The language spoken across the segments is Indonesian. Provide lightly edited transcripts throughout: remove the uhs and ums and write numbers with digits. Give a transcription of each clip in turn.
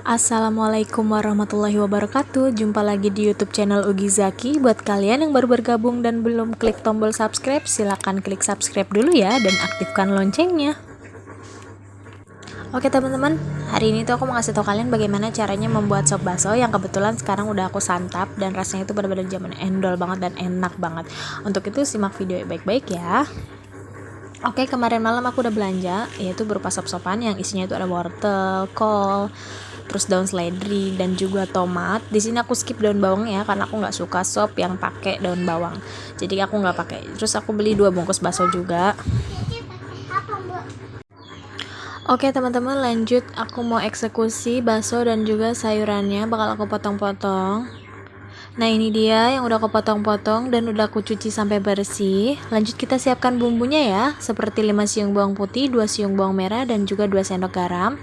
Assalamualaikum warahmatullahi wabarakatuh. Jumpa lagi di YouTube channel Ugi Zaki. Buat kalian yang baru bergabung dan belum klik tombol subscribe, silahkan klik subscribe dulu ya dan aktifkan loncengnya. Oke teman-teman, hari ini tuh aku mau ngasih tau kalian bagaimana caranya membuat sop bakso yang kebetulan sekarang udah aku santap dan rasanya itu benar-benar zaman endol banget dan enak banget. Untuk itu simak video baik-baik ya. Oke, kemarin malam aku udah belanja, yaitu berupa sop-sopan yang isinya itu ada wortel, kol, terus daun seledri dan juga tomat. Di sini aku skip daun bawang ya, karena aku nggak suka sop yang pakai daun bawang. Jadi aku nggak pakai. Terus aku beli 2 bungkus bakso juga. Oke teman-teman, lanjut aku mau eksekusi bakso dan juga sayurannya bakal aku potong-potong. Nah ini dia yang udah aku potong-potong dan udah aku cuci sampai bersih. Lanjut kita siapkan bumbunya ya, seperti 5 siung bawang putih, 2 siung bawang merah dan juga 2 sendok garam.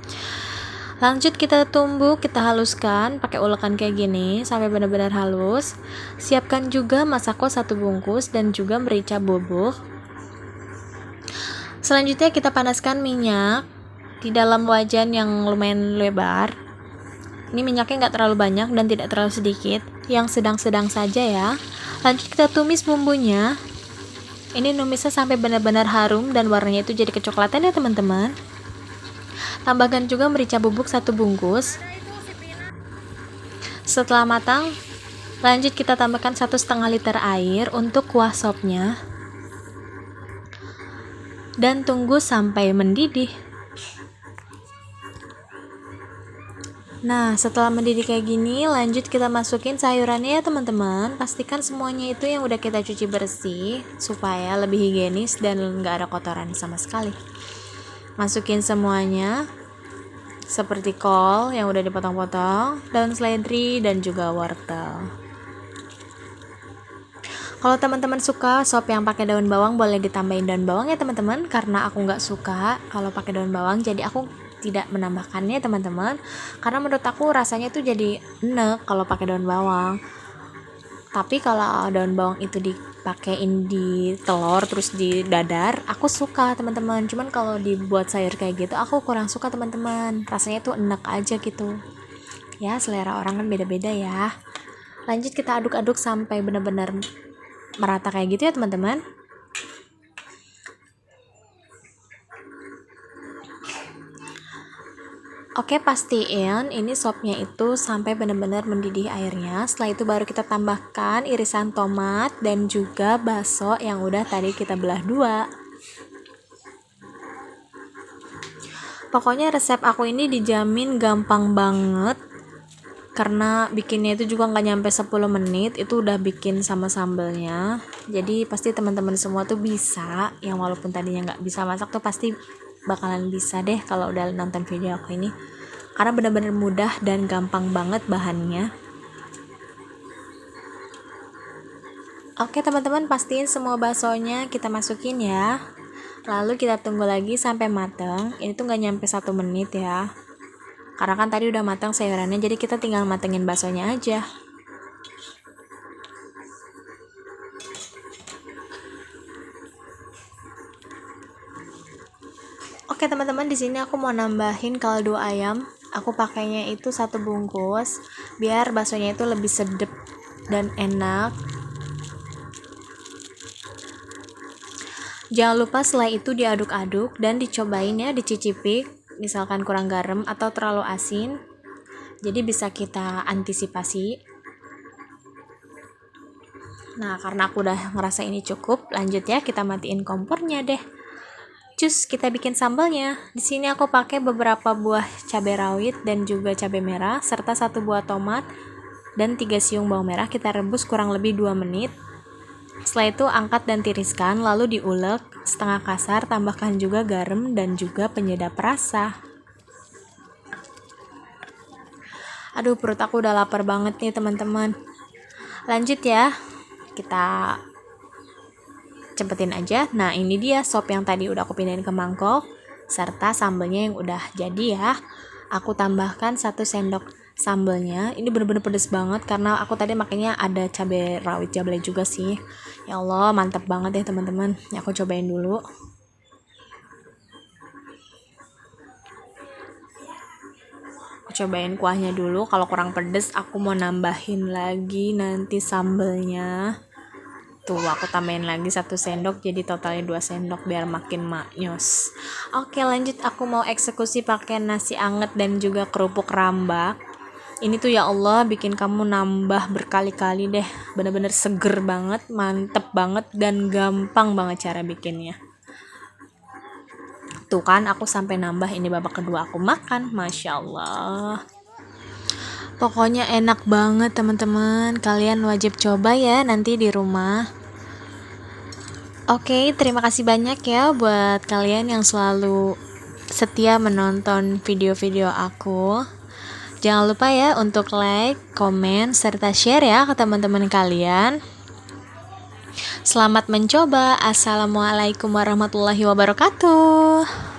Lanjut kita tumbuk, kita haluskan pakai ulekan kayak gini sampai benar-benar halus. Siapkan juga masako 1 bungkus dan juga merica bubuk. Selanjutnya kita panaskan minyak di dalam wajan yang lumayan lebar. Ini minyaknya nggak terlalu banyak dan tidak terlalu sedikit, yang sedang-sedang saja ya. Lanjut kita tumis bumbunya. Ini numisnya sampai benar-benar harum dan warnanya itu jadi kecoklatan ya teman-teman. Tambahkan juga merica bubuk 1 bungkus. Setelah matang, lanjut kita tambahkan 1,5 liter air untuk kuah sopnya. Dan tunggu sampai mendidih. Nah, setelah mendidih kayak gini, lanjut kita masukin sayurannya ya teman-teman. Pastikan semuanya itu yang udah kita cuci bersih, supaya lebih higienis dan nggak ada kotoran sama sekali. Masukin semuanya, seperti kol yang udah dipotong-potong, daun seledri, dan juga wortel. Kalau teman-teman suka sop yang pakai daun bawang, boleh ditambahin daun bawang ya teman-teman. Karena aku nggak suka kalau pakai daun bawang, jadi aku tidak menambahkannya teman-teman, karena menurut aku rasanya tuh jadi enek kalau pakai daun bawang. Tapi kalau daun bawang itu dipakein di telur terus di dadar, aku suka teman-teman. Cuman kalau dibuat sayur kayak gitu aku kurang suka teman-teman, rasanya tuh enek aja gitu ya. Selera orang kan beda-beda ya. Lanjut kita aduk-aduk sampai benar-benar merata kayak gitu ya teman-teman. Oke, pastiin ini sopnya itu sampai benar-benar mendidih airnya. Setelah itu baru kita tambahkan irisan tomat dan juga bakso yang udah tadi kita belah 2. Pokoknya resep aku ini dijamin gampang banget, karena bikinnya itu juga nggak nyampe 10 menit itu udah bikin sama sambelnya. Jadi pasti teman-teman semua tuh bisa, yang walaupun tadinya nggak bisa masak tuh pasti bakalan bisa deh kalau udah nonton video aku ini, karena benar-benar mudah dan gampang banget bahannya. Oke teman-teman, pastiin semua baksonya kita masukin ya, lalu kita tunggu lagi sampai mateng. Ini tuh nggak nyampe 1 menit ya, karena kan tadi udah matang sayurannya, jadi kita tinggal matengin baksonya aja. Oke teman-teman, di sini aku mau nambahin kaldu ayam. Aku pakainya itu 1 bungkus biar baksonya itu lebih sedap dan enak. Jangan lupa setelah itu diaduk-aduk dan dicobain ya, dicicipi. Misalkan kurang garam atau terlalu asin, jadi bisa kita antisipasi. Nah, karena aku udah ngerasa ini cukup, lanjut ya kita matiin kompornya deh. Cus, kita bikin sambalnya. Di sini aku pakai beberapa buah cabai rawit dan juga cabai merah serta 1 buah tomat dan 3 siung bawang merah. Kita rebus kurang lebih 2 menit. Setelah itu angkat dan tiriskan, lalu diulek setengah kasar, tambahkan juga garam dan juga penyedap rasa. Aduh, perut aku udah lapar banget nih teman-teman. Lanjut ya, kita cepetin aja. Nah ini dia sop yang tadi udah aku pindahin ke mangkok serta sambelnya yang udah jadi ya. Aku tambahkan 1 sendok sambelnya. Ini bener-bener pedes banget karena aku tadi makanya ada cabai rawit jablay juga sih. Ya Allah, mantap banget ya teman-teman. Aku cobain dulu. aku cobain kuahnya dulu. Kalau kurang pedes aku mau nambahin lagi nanti sambelnya. Tuh aku tambahin lagi 1 sendok, jadi totalnya 2 sendok biar makin maknyos. Oke lanjut, aku mau eksekusi pakai nasi anget dan juga kerupuk rambak. Ini tuh ya Allah bikin kamu nambah berkali-kali deh. Bener-bener seger banget, mantep banget, dan gampang banget cara bikinnya. Tuh kan aku sampai nambah, ini babak kedua aku makan. Masya Allah, pokoknya enak banget teman-teman. Kalian wajib coba ya nanti di rumah. Oke, terima kasih banyak ya buat kalian yang selalu setia menonton video-video aku. Jangan lupa ya untuk like, komen, serta share ya ke teman-teman kalian. Selamat mencoba. Assalamualaikum warahmatullahi wabarakatuh.